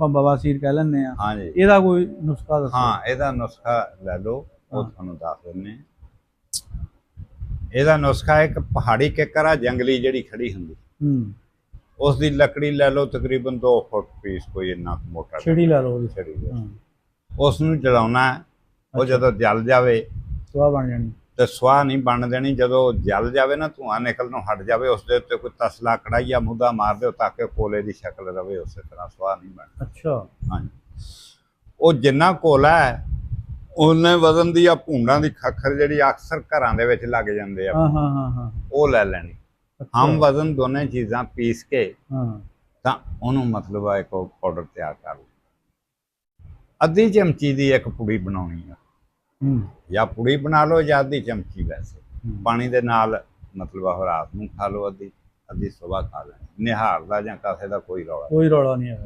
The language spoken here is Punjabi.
ਆਪਾਂ ਬਵਾਸੀਰ ਕਹਿ ਲੈਂਦੇ ਆ। हाँ जी। ਇਹਦਾ ਕੋਈ ਨੁਸਖਾ ਦੱਸੋ। हाँ ਇਹਦਾ नुस्खा ਲੈ ਲਓ, ਉਹ हाँ। ਤੁਹਾਨੂੰ ਦੱਸ ਦਿੰਨੇ। ਇਹਦਾ नुस्खा ਇੱਕ ਪਹਾੜੀ ਕਿੱਕਰ ਆ ਜੰਗਲੀ ਜਿਹੜੀ ਖੜੀ ਹੁੰਦੀ, ਉਸ ਦੀ ਲੱਕੜੀ ਲੈ ਲਓ, ਤਕਰੀਬਨ 2 ਫੁੱਟ ਪੀਸ, ਕੋਈ ਇੰਨਾ ਮੋਟਾ ਛਿੜੀ ਲਾ ਲਓ ਉਹਦੀ। ਛਿੜੀ ਉਸ ਨੂੰ ਜਲਾਉਣਾ। ਉਹ ਜਦੋਂ ਜਲ ਜਾਵੇ ਸਵਾਹ ਬਣ ਜਾਣੀ ਤੇ ਸਵਾਹ ਨਹੀਂ ਬਣ ਦੇਣੀ। ਜਦੋਂ ਜਲ ਜਾਵੇ ਨਾ, ਧੂੰਆਂ ਨਿਕਲਣੋਂ ਹਟ ਜਾਵੇ, ਉਸ ਦੇ ਉੱਤੇ ਕੋਈ ਤਸਲਾ ਕੜਾਈਆ ਮੁੱਦਾ ਮਾਰ ਦਿਓ ਤਾਂ ਕਿ ਕੋਲੇ ਦੀ ਸ਼ਕਲ ਰਵੇ, ਉਸੇ ਤਰ੍ਹਾਂ ਸਵਾਹ ਨਹੀਂ ਬਣਦੀ। ਅੱਛਾ। ਹਾਂਜੀ। ਉਹ ਜਿੰਨਾ ਕੋਲਾ ਹੈ ਉਹਨੇ ਵਜ਼ਨ ਦੀ ਆ ਭੂੰਡਾਂ ਦੀ ਖੱਖਰ ਜਿਹੜੀ ਅਕਸਰ ਘਰਾਂ ਦੇ ਵਿੱਚ ਲੱਗ ਜਾਂਦੇ ਆ, ਹਾਂ ਉਹ ਲੈ ਲੈਣੀ। ਹਮ ਵਜ਼ਨ ਦੋਨੇ ਚੀਜ਼ਾਂ ਪੀਸ ਕੇ ਤਾਂ ਉਹਨੂੰ ਮਤਲਬ ਆ ਇੱਕ ਪਾਊਡਰ ਤਿਆਰ ਕਰ ਲਓ। ਅੱਧੀ ਚਮਚੀ ਦੀ ਇੱਕ ਪੁੜੀ ਬਣਾਉਣੀ ਆ, ਜਾਂ ਪੁੜੀ ਬਣਾ ਲਓ ਜਾਂ ਅੱਧੀ ਚਮਚੀ। ਵੈਸੇ ਪਾਣੀ ਦੇ ਨਾਲ ਮਤਲਬ ਆ ਰਾਤ ਨੂੰ ਖਾ ਲਓ, ਅੱਧੀ ਸੁਬਾਹ ਖਾ ਲੈਣੀ। ਨਿਹਾਰ ਦਾ ਜਾਂ ਕਾਸੇ ਦਾ ਕੋਈ ਰੌਲਾ ਨਹੀਂ।